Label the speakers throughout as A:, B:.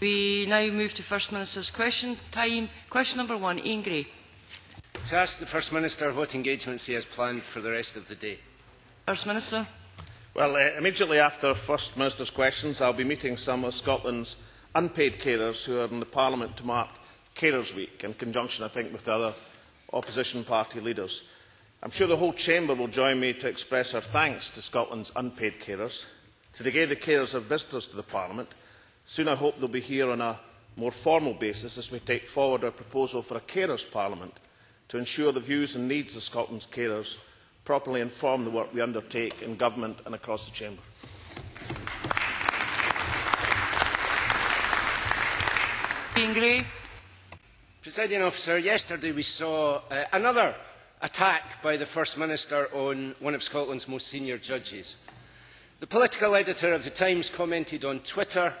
A: We now move to First Minister's question time. Question number 1, Ian Gray.
B: To ask the First Minister what engagements he has planned for the rest of the day.
A: First Minister.
C: Well, immediately after First Minister's questions, I will be meeting some of Scotland's unpaid carers who are in the Parliament to mark Carers Week, in conjunction, I think, with the other opposition party leaders. I am sure the whole Chamber will join me to express our thanks to Scotland's unpaid carers. Today, the carers are visitors to the Parliament. Soon, I hope they will be here on a more formal basis as we take forward our proposal for a carers' Parliament to ensure the views and needs of Scotland's carers properly inform the work we undertake in Government and across the Chamber.
A: Ian Gray.
B: Presiding Officer, yesterday we saw another attack by the First Minister on one of Scotland's most senior judges. The political editor of The Times commented on Twitter,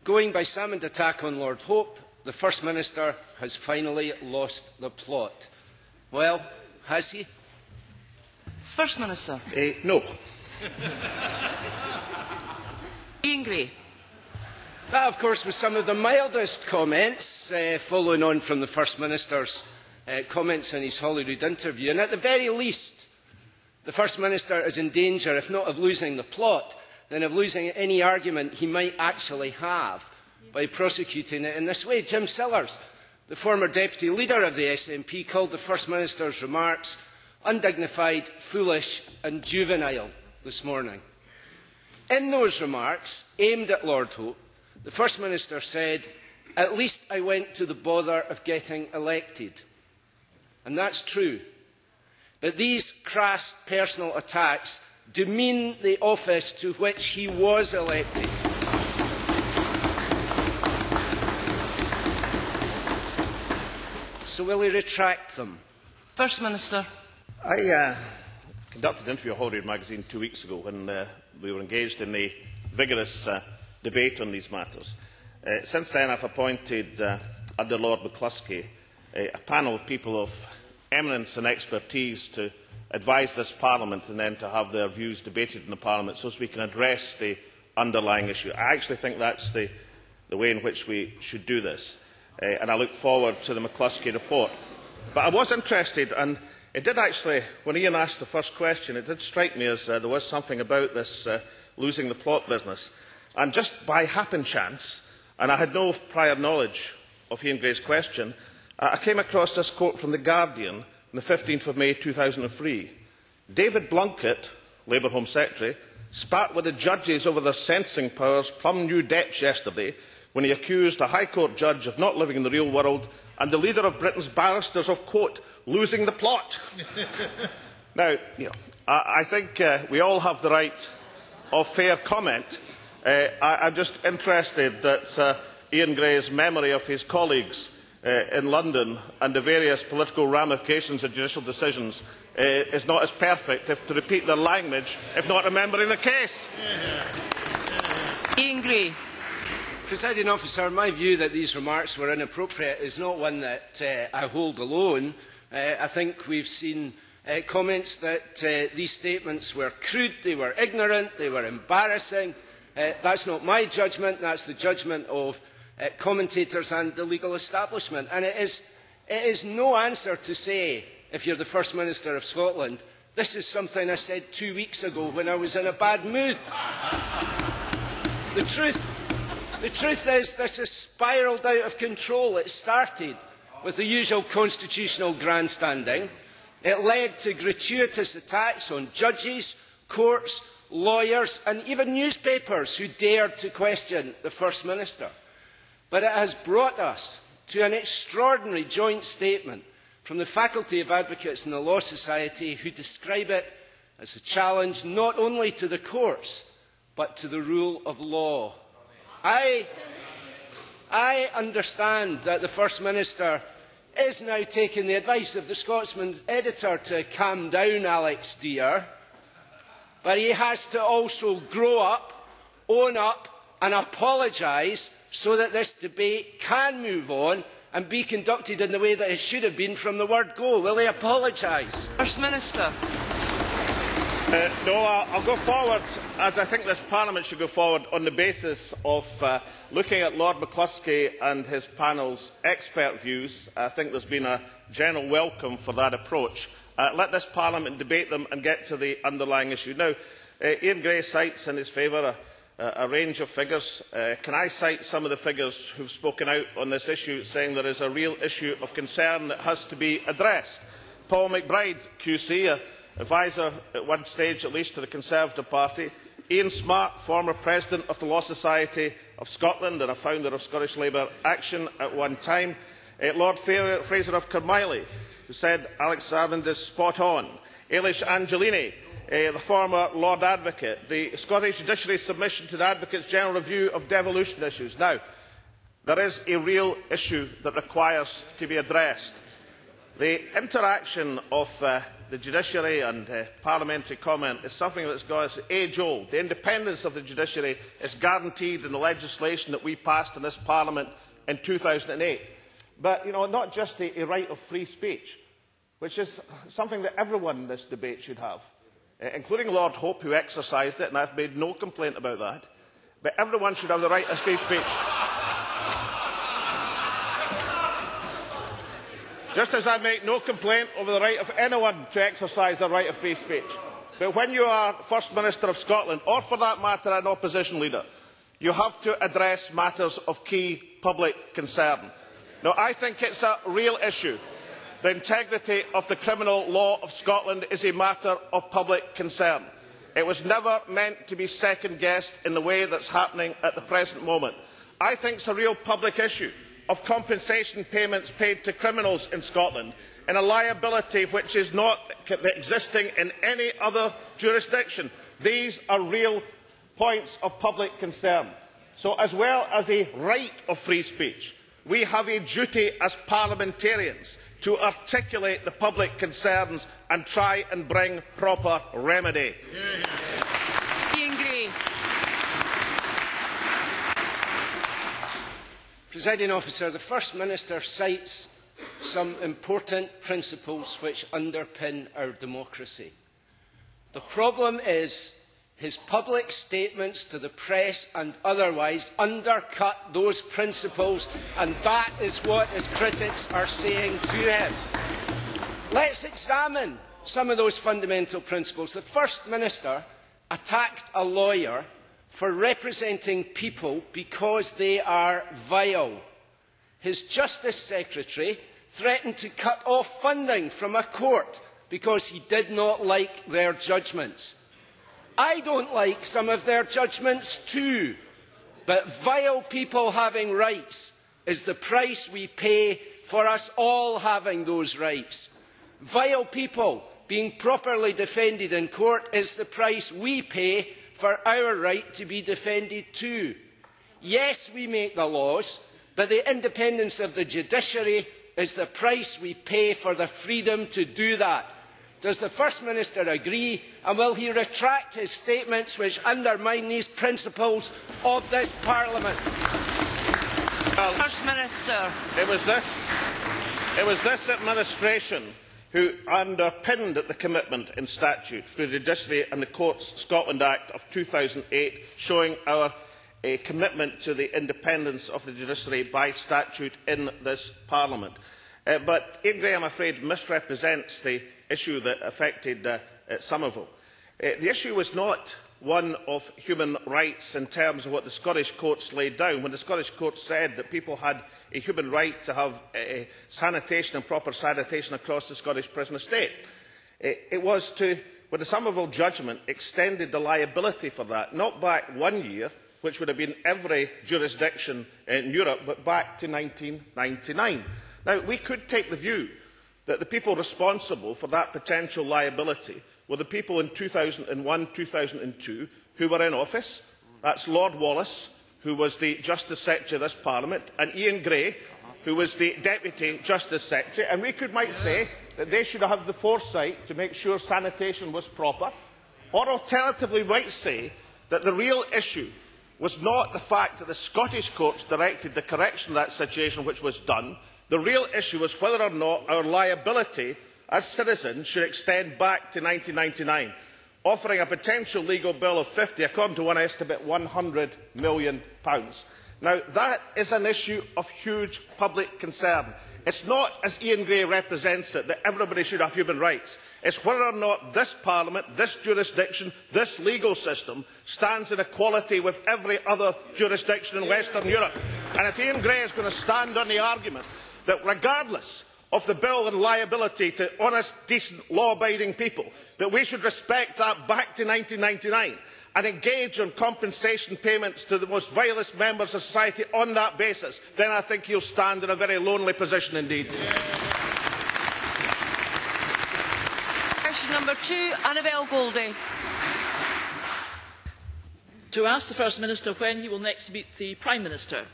B: "Going by salmon attack on Lord Hope, the First Minister has finally lost the plot." Well, has he?
A: First Minister.
C: No.
A: Ian Gray.
B: That, of course, was some of the mildest comments following on from the First Minister's comments in his Holyrood interview. And at the very least, the First Minister is in danger, if not of losing the plot, then of losing any argument he might actually have by prosecuting it in this way. Jim Sillars, the former deputy leader of the SNP, called the First Minister's remarks undignified, foolish and juvenile this morning. In those remarks, aimed at Lord Hope, the First Minister said, "At least I went to the bother of getting elected." And that's true. But these crass personal attacks demean the office to which he was elected. So will he retract them?
A: First Minister.
C: I conducted an interview at Holyrood magazine 2 weeks ago when we were engaged in a vigorous debate on these matters. Since then, I have appointed, under Lord McCluskey, a panel of people of eminence and expertise to advise this Parliament and then to have their views debated in the Parliament so as we can address the underlying issue. I actually think that is the way in which we should do this, and I look forward to the McCluskey report. But I was interested, and it did actually, when Ian asked the first question, it did strike me as there was something about this losing the plot business. And just by happen chance, and I had no prior knowledge of Ian Gray's question, I came across this quote from The Guardian on the 15th of May 2003. David Blunkett, Labour Home Secretary, spat with the judges over their sentencing powers plumb new depths yesterday when he accused a High Court judge of not living in the real world and the leader of Britain's barristers of, quote, losing the plot. Now, I think we all have the right of fair comment. I am just interested that Ian Gray's memory of his colleagues in London and the various political ramifications of judicial decisions is not as perfect, if to repeat their language, if not remembering the case.
A: Ian Gray.
B: Presiding Officer, my view that these remarks were inappropriate is not one that I hold alone. I think we have seen comments that these statements were crude, they were ignorant, they were embarrassing. That is not my judgment, that is the judgment of commentators and the legal establishment. And it is no answer to say, if you are the First Minister of Scotland, this is something I said 2 weeks ago when I was in a bad mood. The truth is this has spiralled out of control. It started with the usual constitutional grandstanding. It led to gratuitous attacks on judges, courts, lawyers and even newspapers who dared to question the First Minister. But it has brought us to an extraordinary joint statement from the Faculty of Advocates in the Law Society, who describe it as a challenge not only to the courts but to the rule of law. I understand that the First Minister is now taking the advice of the Scotsman's editor to calm down, Alex dear, but he has to also grow up, own up and apologise so that this debate can move on and be conducted in the way that it should have been from the word go. Will he apologise?
A: First Minister.
C: No, I'll go forward, as I think this Parliament should go forward, on the basis of looking at Lord McCluskey and his panel's expert views. I think there's been a general welcome for that approach. Let this Parliament debate them and get to the underlying issue. Now, Ian Gray cites in his favour a range of figures. Can I cite some of the figures who have spoken out on this issue, saying there is a real issue of concern that has to be addressed? Paul McBride, QC, advisor at one stage at least to the Conservative Party, Ian Smart, former President of the Law Society of Scotland and a founder of Scottish Labour Action at one time, Lord Fraser of Carmiley, who said Alex Salmond is spot on, Eilish Angelini, the former Lord Advocate, the Scottish Judiciary submission to the Advocates General Review of devolution issues. Now, there is a real issue that requires to be addressed. The interaction of the judiciary and parliamentary comment is something that is age-old. The independence of the judiciary is guaranteed in the legislation that we passed in this Parliament in 2008. But, not just a right of free speech, which is something that everyone in this debate should have, including Lord Hope, who exercised it, and I've made no complaint about that. But everyone should have the right of free speech. Just as I make no complaint over the right of anyone to exercise their right of free speech. But when you are First Minister of Scotland, or for that matter an opposition leader, you have to address matters of key public concern. Now, I think it's a real issue. The integrity of the criminal law of Scotland is a matter of public concern. It was never meant to be second-guessed in the way that's happening at the present moment. I think it's a real public issue of compensation payments paid to criminals in Scotland in a liability which is not existing in any other jurisdiction. These are real points of public concern. So, as well as a right of free speech, we have a duty as parliamentarians to articulate the public concerns and try and bring proper remedy.
A: Ian Gray.
B: Presiding Officer, the First Minister cites some important principles which underpin our democracy. The problem is his public statements to the press and otherwise undercut those principles, and that is what his critics are saying to him. Let's examine some of those fundamental principles. The First Minister attacked a lawyer for representing people because they are vile. His Justice Secretary threatened to cut off funding from a court because he did not like their judgments. I don't like some of their judgments too, but vile people having rights is the price we pay for us all having those rights. Vile people being properly defended in court is the price we pay for our right to be defended too. Yes, we make the laws, but the independence of the judiciary is the price we pay for the freedom to do that. Does the First Minister agree, and will he retract his statements which undermine these principles of this Parliament?
C: Well,
A: First Minister.
C: It was this administration who underpinned the commitment in statute through the Judiciary and the Courts Scotland Act of 2008, showing our commitment to the independence of the judiciary by statute in this Parliament. But Ian Gray, I'm afraid, misrepresents the issue that affected Somerville. The issue was not one of human rights in terms of what the Scottish courts laid down, when the Scottish courts said that people had a human right to have sanitation and proper sanitation across the Scottish prison estate. It was to, when the Somerville judgment extended the liability for that, not back 1 year, which would have been every jurisdiction in Europe, but back to 1999. Now, we could take the view that the people responsible for that potential liability were the people in 2001-2002 who were in office. That's Lord Wallace, who was the Justice Secretary of this Parliament, and Ian Gray, who was the Deputy Justice Secretary. And we might say that they should have the foresight to make sure sanitation was proper. Or alternatively, we might say that the real issue was not the fact that the Scottish courts directed the correction of that situation, which was done. The real issue was whether or not our liability as citizens should extend back to 1999. offering a potential legal bill of 50, according to one estimate, £100 million. Now, that is an issue of huge public concern. It's not, as Ian Gray represents it, that everybody should have human rights. It's whether or not this Parliament, this jurisdiction, this legal system stands in equality with every other jurisdiction in Western Europe. And if Ian Gray is going to stand on the argument that regardless of the bill and liability to honest, decent, law-abiding people, that we should respect that back to 1999 and engage in compensation payments to the most vilest members of society on that basis, then I think he'll stand in a very lonely position indeed.
A: Question number 2, Annabel Goldie.
D: To ask the First Minister when he will next meet the Prime Minister.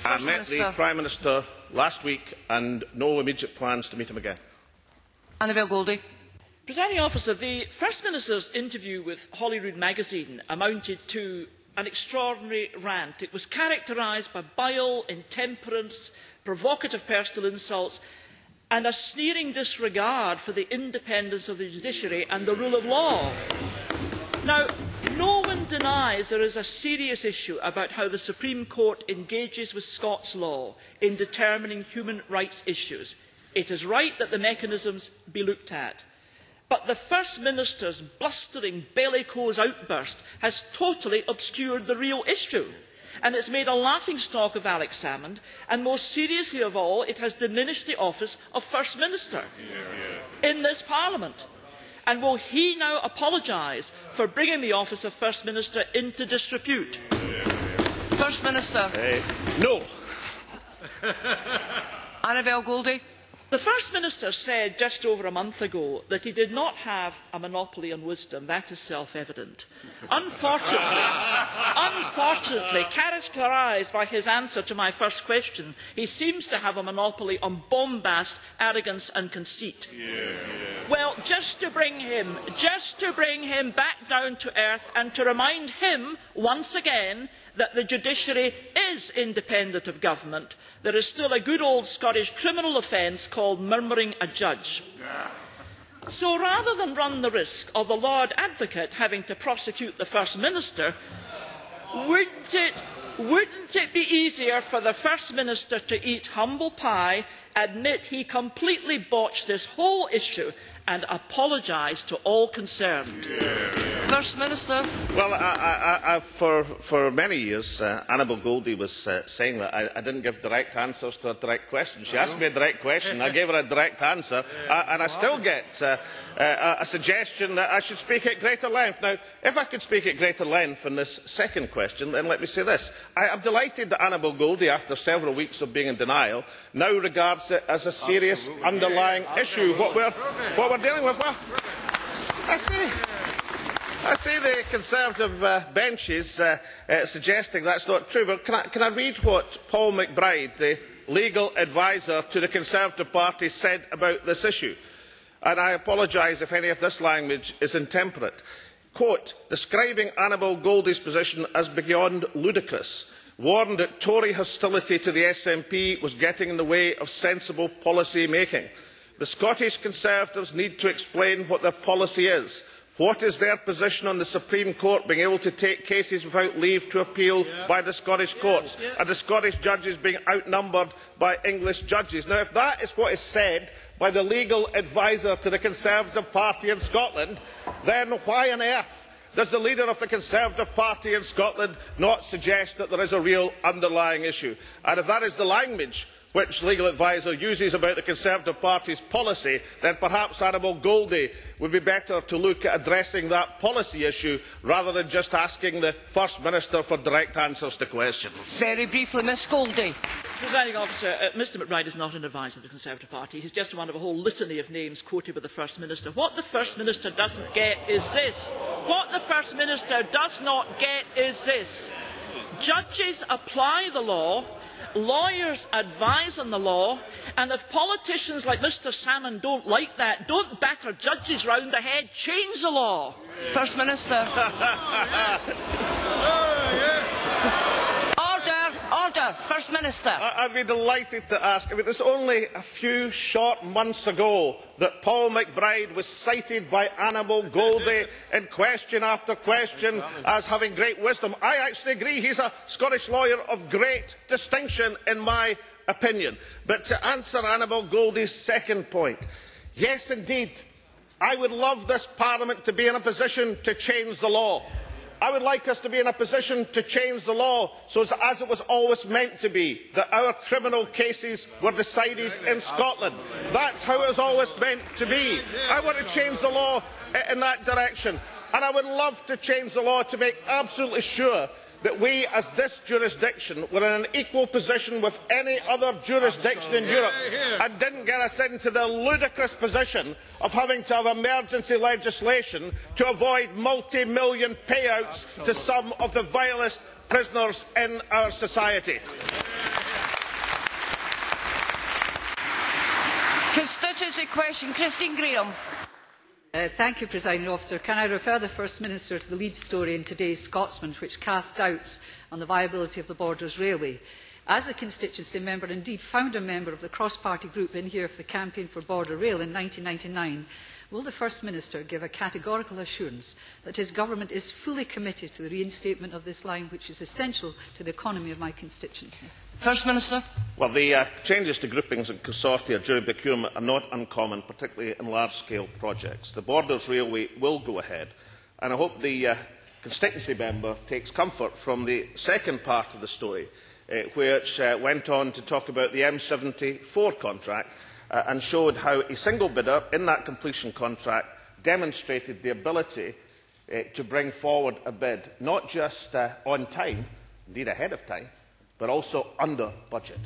C: I met the Prime Minister last week and no immediate plans to meet him again.
A: Annabel Goldie.
D: Presiding Officer, the First Minister's interview with Holyrood magazine amounted to an extraordinary rant. It was characterised by bile, intemperance, provocative personal insults and a sneering disregard for the independence of the judiciary and the rule of law. Now, no one denies there is a serious issue about how the Supreme Court engages with Scots law in determining human rights issues. It is right that the mechanisms be looked at. But the First Minister's blustering, bellicose outburst has totally obscured the real issue. And it's made a laughingstock of Alex Salmond, and most seriously of all, it has diminished the office of First Minister in this Parliament. And will he now apologise for bringing the office of First Minister into disrepute?
A: First Minister.
C: No.
A: Annabel Goldie.
D: The First Minister said just over a month ago that he did not have a monopoly on wisdom. That is self-evident. Unfortunately, characterised by his answer to my first question, he seems to have a monopoly on bombast, arrogance and conceit. Well, just to bring him back down to earth and to remind him once again that the judiciary is independent of government, there is still a good old Scottish criminal offence called murmuring a judge. So rather than run the risk of the Lord Advocate having to prosecute the First Minister, wouldn't it be easier for the First Minister to eat humble pie, admit he completely botched this whole issue and apologise to all concerned?
A: First Minister.
C: Well, for many years, Annabel Goldie was saying that I didn't give direct answers to a direct question. She asked me a direct question, I gave her a direct answer, and I still get a suggestion that I should speak at greater length. Now, if I could speak at greater length on this second question, then let me say this. I am delighted that Annabel Goldie, after several weeks of being in denial, now regards it as a serious underlying issue. What we're dealing with. Well, I see the Conservative benches suggesting that's not true, but can I read what Paul McBride, the legal adviser to the Conservative Party, said about this issue? And I apologise if any of this language is intemperate. Quote, describing Annabel Goldie's position as beyond ludicrous, warned that Tory hostility to the SNP was getting in the way of sensible policy making. The Scottish Conservatives need to explain what their policy is. What is their position on the Supreme Court being able to take cases without leave to appeal by the Scottish courts, and the Scottish judges being outnumbered by English judges? Now, if that is what is said by the legal adviser to the Conservative Party in Scotland, then why on earth does the leader of the Conservative Party in Scotland not suggest that there is a real underlying issue? And if that is the language which the legal adviser uses about the Conservative Party's policy, then perhaps Annabel Goldie would be better to look at addressing that policy issue rather than just asking the First Minister for direct answers to questions.
A: Very briefly, Ms Goldie.
D: Presiding Officer, Mr McBride is not an adviser of the Conservative Party. He is just one of a whole litany of names quoted by the First Minister. What the First Minister doesn't get is this. What the First Minister does not get is this. Judges apply the law, lawyers advise on the law, and if politicians like Mr Salmond don't like that, don't batter judges round the head, change the law.
A: First Minister. Order, order. Minister. First Minister.
C: I'd be delighted to ask. I mean, it's only a few short months ago that Paul McBride was cited by Annabel Goldie in question after question as having great wisdom. I actually agree he's a Scottish lawyer of great distinction, in my opinion. But to answer Annabel Goldie's second point, yes, indeed, I would love this Parliament to be in a position to change the law. I would like us to be in a position to change the law so as it was always meant to be, that our criminal cases were decided in Scotland. That's how it was always meant to be. I want to change the law in that direction. And I would love to change the law to make absolutely sure that we, as this jurisdiction, were in an equal position with any other jurisdiction in Europe and didn't get us into the ludicrous position of having to have emergency legislation to avoid multi-million payouts to some of the vilest prisoners in our society.
A: Constituency question, Christine Graham.
E: Thank you, Presiding Officer. Can I refer the First Minister to the lead story in today's Scotsman, which cast doubts on the viability of the Borders Railway? As a constituency member, indeed founder member of the cross-party group in here for the Campaign for Border Rail in 1999, will the First Minister give a categorical assurance that his government is fully committed to the reinstatement of this line, which is essential to the economy of my constituency?
A: First Minister.
C: Well, the changes to groupings and consortia during procurement are not uncommon, particularly in large-scale projects. The Borders Railway will go ahead, and I hope the constituency member takes comfort from the second part of the story, which went on to talk about the M74 contract and showed how a single bidder in that completion contract demonstrated the ability to bring forward a bid, not just on time, indeed ahead of time, but also under budget.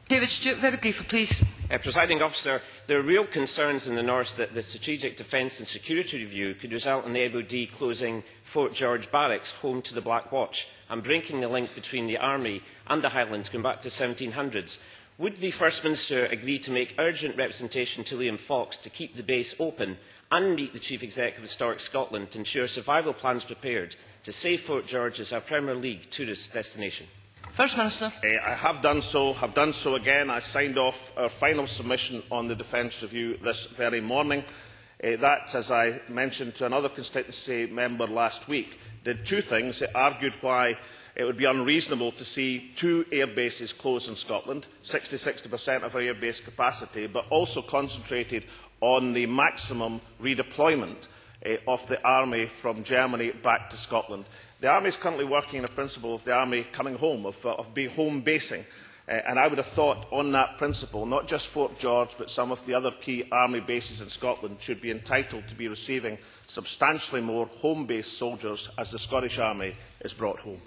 A: David Stewart, very briefly, please.
F: Presiding Officer, there are real concerns in the North that the Strategic Defence and Security Review could result in the MOD closing Fort George Barracks, home to the Black Watch, and breaking the link between the Army and the Highlands going back to the 1700s. Would the First Minister agree to make urgent representation to Liam Fox to keep the base open and meet the Chief Executive of Historic Scotland to ensure survival plans prepared to save Fort George as our Premier League tourist destination?
A: First Minister.
C: I have done so again. I signed off our final submission on the Defence Review this very morning. That, as I mentioned to another constituency member last week, did two things. It argued why it would be unreasonable to see two air bases close in Scotland, 60% of our air base capacity, but also concentrated on the maximum redeployment of the Army from Germany back to Scotland. The Army is currently working on a principle of the Army coming home, of being home basing. And I would have thought on that principle, not just Fort George, but some of the other key Army bases in Scotland should be entitled to be receiving substantially more home-based soldiers as the Scottish Army is brought home.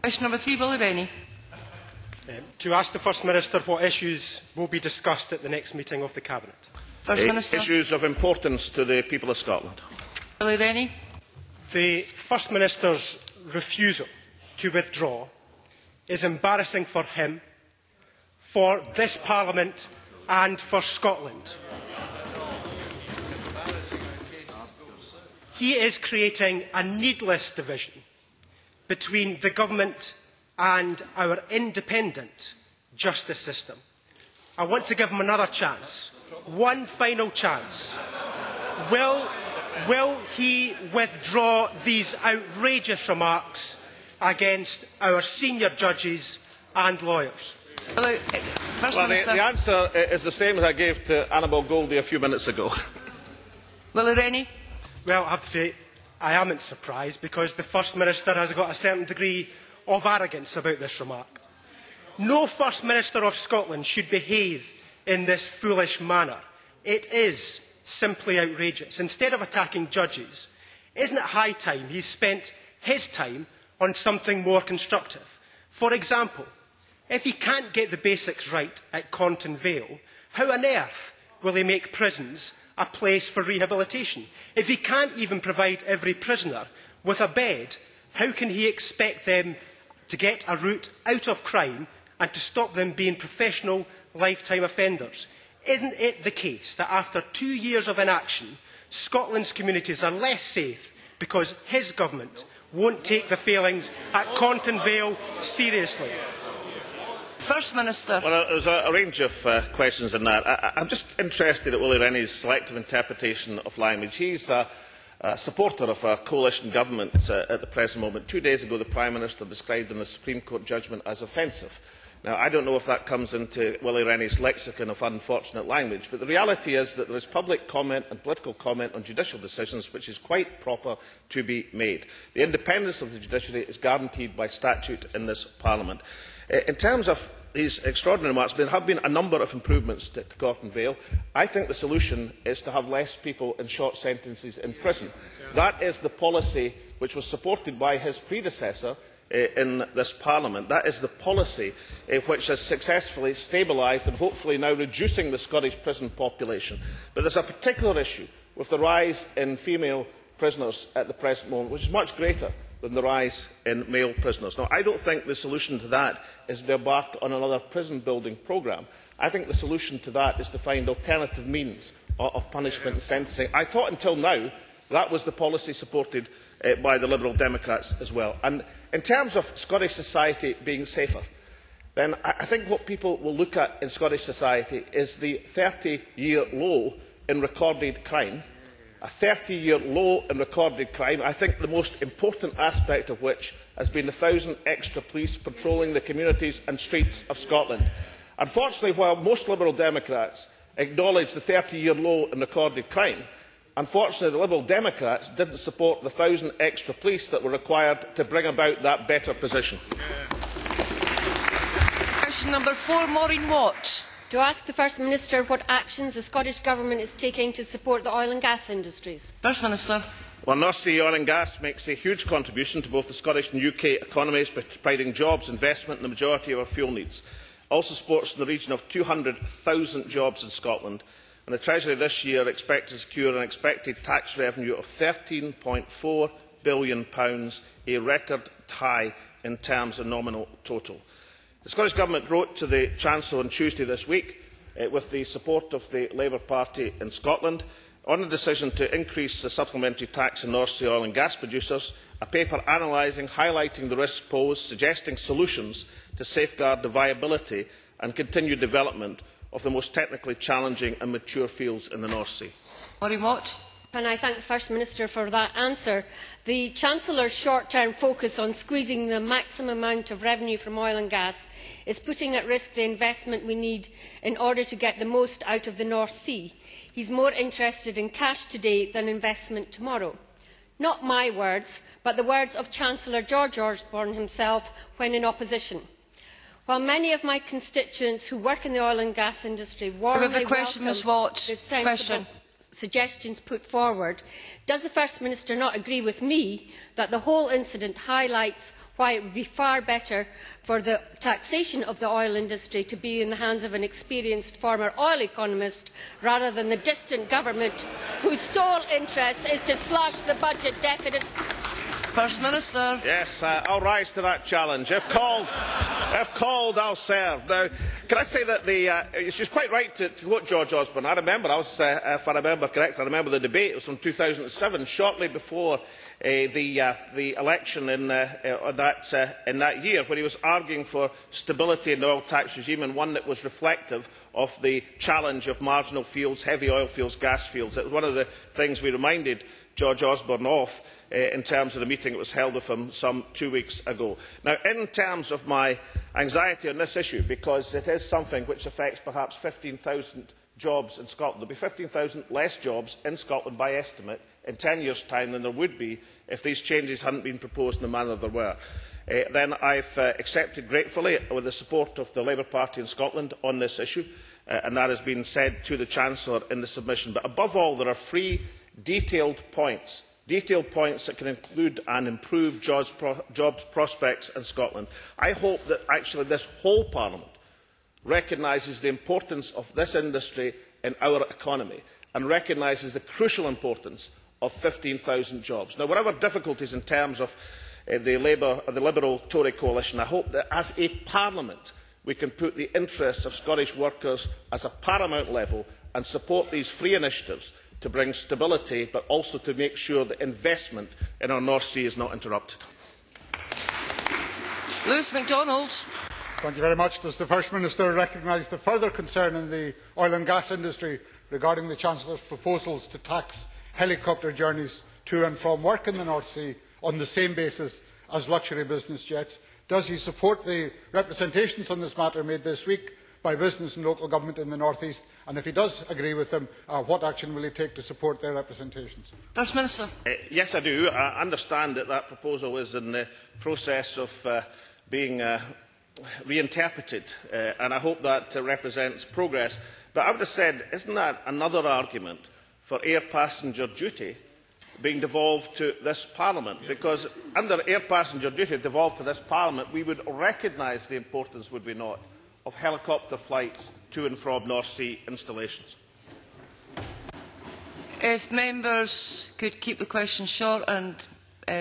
A: Question number 3, Billy Rennie.
G: To ask the First Minister what issues will be discussed at the next meeting of the Cabinet.
A: First Minister.
C: Issues of importance to the people of Scotland.
A: Billy Rennie.
G: The First Minister's refusal to withdraw is embarrassing for him, for this Parliament and for Scotland. He is creating a needless division between the Government and our independent justice system. I want to give him another chance, one final chance. Will he withdraw these outrageous remarks against our senior judges and lawyers?
C: The answer is the same as I gave to Annabel Goldie a few minutes ago.
A: Willie Rennie.
G: Well, I have to say, I am not surprised, because the First Minister has got a certain degree of arrogance about this remark. No First Minister of Scotland should behave in this foolish manner. It is simply outrageous. Instead of attacking judges, isn't it high time he spent his time on something more constructive? For example, if he can't get the basics right at Conton Vale, how on earth will he make prisons a place for rehabilitation? If he can't even provide every prisoner with a bed, how can he expect them to get a route out of crime and to stop them being professional lifetime offenders? Isn't it the case that after 2 years of inaction, Scotland's communities are less safe because his government won't take the failings at Conton Vale seriously?
A: First Minister.
C: Well, there's a range of questions in that. I'm just interested at Willie Rennie's selective interpretation of language. He's a supporter of a coalition government at the present moment. 2 days ago, the Prime Minister described the Supreme Court judgment as offensive. Now, I don't know if that comes into Willie Rennie's lexicon of unfortunate language, but the reality is that there is public comment and political comment on judicial decisions which is quite proper to be made. The independence of the judiciary is guaranteed by statute in this Parliament. In terms of these extraordinary remarks, there have been a number of improvements to Conton Vale. I think the solution is to have less people in short sentences in prison. That is the policy which was supported by his predecessor in this Parliament. That is the policy which has successfully stabilised and hopefully now reducing the Scottish prison population. But there is a particular issue with the rise in female prisoners at the present moment, which is much greater than the rise in male prisoners. Now, I don't think the solution to that is to embark on another prison building programme. I think the solution to that is to find alternative means of punishment and sentencing. I thought until now that was the policy supported by the Liberal Democrats as well. And in terms of Scottish society being safer, then I think what people will look at in Scottish society is the 30-year low in recorded crime. A 30-year low in recorded crime, I think the most important aspect of which has been the 1,000 extra police patrolling the communities and streets of Scotland. Unfortunately, while most Liberal Democrats acknowledge the 30-year low in recorded crime, unfortunately the Liberal Democrats did not support the 1,000 extra police that were required to bring about that better position.
A: Question number 4, Maureen Watt.
H: To ask the First Minister what actions the Scottish Government is taking to support the oil and gas industries.
A: First Minister.
C: Well, North Sea oil and gas makes a huge contribution to both the Scottish and UK economies, providing jobs, investment and the majority of our fuel needs. It also supports in the region of 200,000 jobs in Scotland, and the Treasury this year expects to secure an expected tax revenue of £13.4 billion, a record high in terms of nominal total. The Scottish Government wrote to the Chancellor on Tuesday this week, with the support of the Labour Party in Scotland, on a decision to increase the supplementary tax on North Sea oil and gas producers, a paper analysing, highlighting the risks posed, suggesting solutions to safeguard the viability and continued development of the most technically challenging and mature fields in the North Sea.
A: Maureen Watt.
H: And I thank the First Minister for that answer. The Chancellor's short-term focus on squeezing the maximum amount of revenue from oil and gas is putting at risk the investment we need in order to get the most out of the North Sea. He is more interested in cash today than investment tomorrow. Not my words, but the words of Chancellor George Osborne himself when in opposition. While many of my constituents who work in the oil and gas industry warmly welcome the sensible suggestions put forward, does the First Minister not agree with me that the whole incident highlights why it would be far better for the taxation of the oil industry to be in the hands of an experienced former oil economist rather than the distant government whose sole interest is to slash the budget deficit?
A: First Minister.
C: Yes, I'll rise to that challenge. If called, I'll serve. Now, can I say that she's quite right to quote George Osborne. I remember, if I remember correctly, I remember the debate. It was from 2007, shortly before the election in that year, where he was arguing for stability in the oil tax regime, and one that was reflective of the challenge of marginal fields, heavy oil fields, gas fields. It was one of the things we reminded George Osborne of in terms of the meeting that was held with him some 2 weeks ago. Now, in terms of my anxiety on this issue, because it is something which affects perhaps 15,000 jobs in Scotland. There will be 15,000 less jobs in Scotland, by estimate, in 10 years' time than there would be if these changes had not been proposed in the manner they were. Then I have accepted gratefully, with the support of the Labour Party in Scotland, on this issue, and that has been said to the Chancellor in the submission. But above all, there are 3 detailed points that can include and improve jobs prospects in Scotland. I hope that actually this whole Parliament recognises the importance of this industry in our economy and recognises the crucial importance of 15,000 jobs. Now, whatever difficulties in terms of the Liberal-Tory coalition, I hope that as a Parliament we can put the interests of Scottish workers as a paramount level and support these 3 initiatives to bring stability, but also to make sure that investment in our North Sea is not interrupted.
A: Lewis MacDonald.
I: Thank you very much. Does the First Minister recognise the further concern in the oil and gas industry regarding the Chancellor's proposals to tax helicopter journeys to and from work in the North Sea on the same basis as luxury business jets? Does he support the representations on this matter made this week by business and local government in the North East? And if he does agree with them, what action will he take to support their representations?
A: First Minister.
C: Yes, I do. I understand that that proposal is in the process of being reinterpreted, and I hope that represents progress. But I would have said, isn't that another argument for air passenger duty being devolved to this Parliament? Because under air passenger duty devolved to this Parliament, we would recognise the importance, would we not, of helicopter flights to and from North Sea installations.
A: If members could keep the questions short and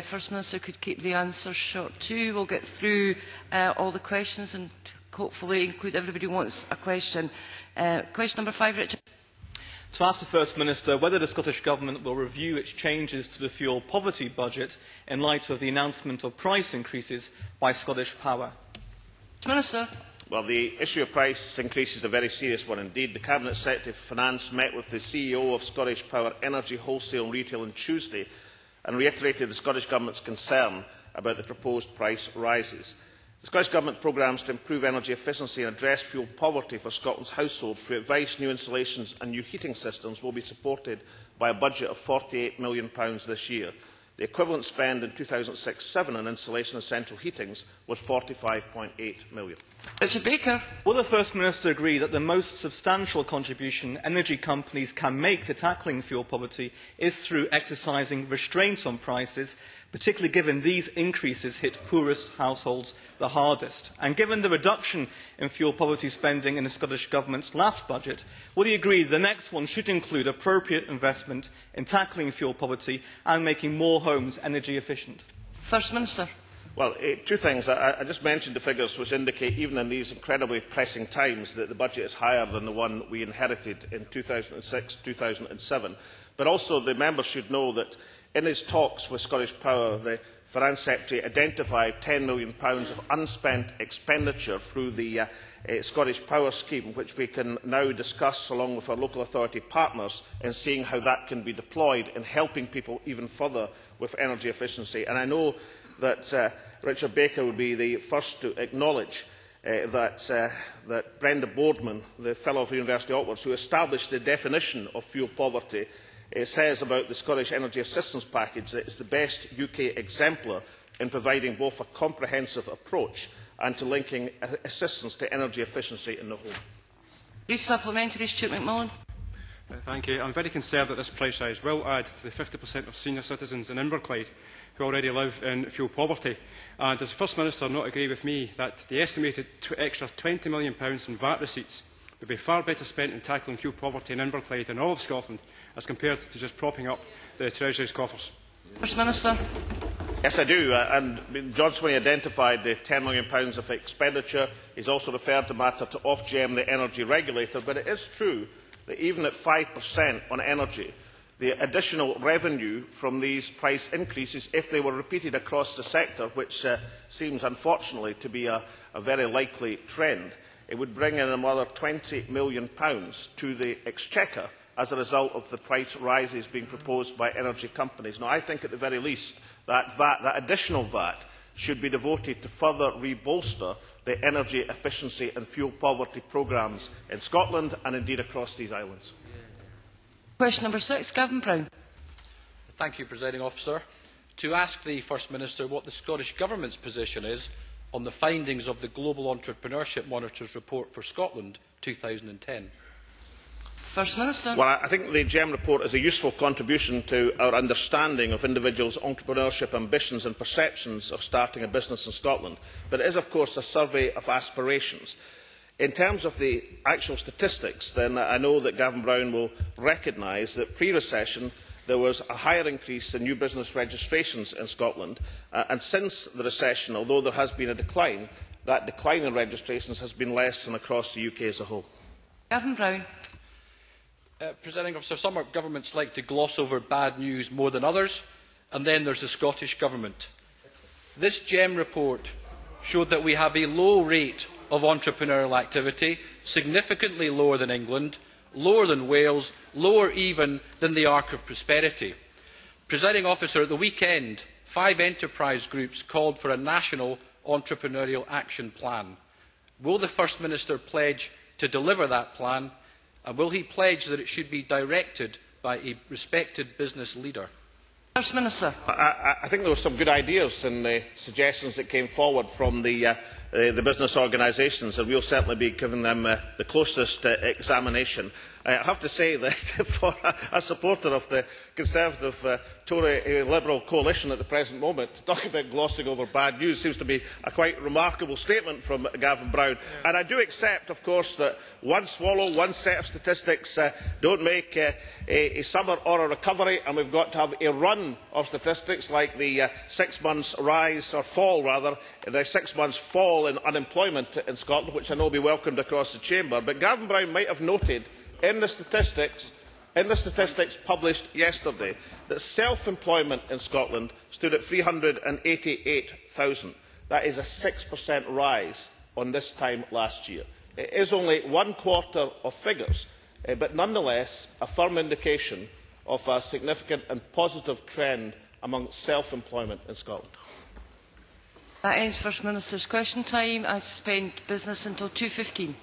A: First Minister could keep the answers short too, we'll get through all the questions and hopefully include everybody who wants a question. Question number 5, Richard.
J: To ask the First Minister whether the Scottish Government will review its changes to the fuel poverty budget in light of the announcement of price increases by Scottish Power.
A: Minister.
C: Well, the issue of price increase is a very serious one indeed. The Cabinet Secretary for Finance met with the CEO of Scottish Power Energy Wholesale and Retail on Tuesday and reiterated the Scottish Government's concern about the proposed price rises. The Scottish Government programmes to improve energy efficiency and address fuel poverty for Scotland's households through advice, new installations and new heating systems will be supported by a budget of £48 million this year. The equivalent spend in 2006-07 on installation of central heatings was £45.8 million.
A: Richard Baker.
J: Will the First Minister agree that the most substantial contribution energy companies can make to tackling fuel poverty is through exercising restraints on prices, particularly given these increases hit poorest households the hardest? And given the reduction in fuel poverty spending in the Scottish Government's last budget, would he agree the next one should include appropriate investment in tackling fuel poverty and making more homes energy efficient?
A: First Minister.
C: Well, two things. I just mentioned the figures which indicate, even in these incredibly pressing times, that the budget is higher than the one we inherited in 2006-2007. But also the members should know that in his talks with Scottish Power, the Finance Secretary identified £10 million of unspent expenditure through the Scottish Power scheme, which we can now discuss along with our local authority partners in seeing how that can be deployed in helping people even further with energy efficiency. And I know that Richard Baker would be the first to acknowledge that Brenda Boardman, the Fellow of the University of Oxford, who established the definition of fuel poverty, says about the Scottish Energy Assistance Package that it is the best UK exemplar in providing both a comprehensive approach and to linking assistance to energy efficiency in the home.
A: Brief supplementary, Stuart McMullen.
K: Thank you. I am very concerned that this price rise will add to the 50% of senior citizens in Inverclyde who already live in fuel poverty. And does the First Minister not agree with me that the estimated extra £20 million in VAT receipts would be far better spent in tackling fuel poverty in Inverclyde and all of Scotland as compared to just propping up the Treasury's coffers?
A: First Minister.
C: Yes, I do. And John Swinney identified the £10 million of expenditure. He's also referred the matter to Ofgem, the energy regulator. But it is true that even at 5% on energy, the additional revenue from these price increases, if they were repeated across the sector, which seems unfortunately to be a very likely trend, it would bring in another £20 million to the Exchequer as a result of the price rises being proposed by energy companies. Now, I think at the very least that additional VAT should be devoted to further rebolster the energy efficiency and fuel poverty programmes in Scotland and indeed across these islands.
A: Question number 6, Gavin Brown.
L: Thank you, Presiding Officer. To ask the First Minister what the Scottish Government's position is on the findings of the Global Entrepreneurship Monitor's report for Scotland 2010.
A: First Minister.
C: Well, I think the GEM report is a useful contribution to our understanding of individuals' entrepreneurship ambitions and perceptions of starting a business in Scotland. But it is, of course, a survey of aspirations. In terms of the actual statistics, then I know that Gavin Brown will recognise that pre-recession there was a higher increase in new business registrations in Scotland, and since the recession, although there has been a decline, that decline in registrations has been less than across the UK as a whole.
A: Gavin Brown.
L: Presiding Officer, some governments like to gloss over bad news more than others, and then there is the Scottish Government. This GEM report showed that we have a low rate of entrepreneurial activity, significantly lower than England, lower than Wales, lower even than the Arc of Prosperity. Presiding Officer, at the weekend, 5 enterprise groups called for a national entrepreneurial action plan. Will the First Minister pledge to deliver that plan, and will he pledge that it should be directed by a respected business leader?
A: First Minister.
C: I think there were some good ideas in the suggestions that came forward from the business organisations, and we will certainly be giving them the closest examination. I have to say that for a supporter of the Conservative Tory Liberal coalition at the present moment, talking about glossing over bad news seems to be a quite remarkable statement from Gavin Brown. And I do accept, of course, that one swallow, one set of statistics don't make a summer or a recovery, and we've got to have a run of statistics like the 6 months rise, or fall rather, the 6 months fall in unemployment in Scotland, which I know will be welcomed across the chamber. But Gavin Brown might have noted in the statistics published yesterday that self-employment in Scotland stood at 388,000. That is a 6% rise on this time last year. It is only 1/4 of figures, but nonetheless a firm indication of a significant and positive trend among self-employment in Scotland.
A: That ends First Minister's question time. I suspend business until 2:15.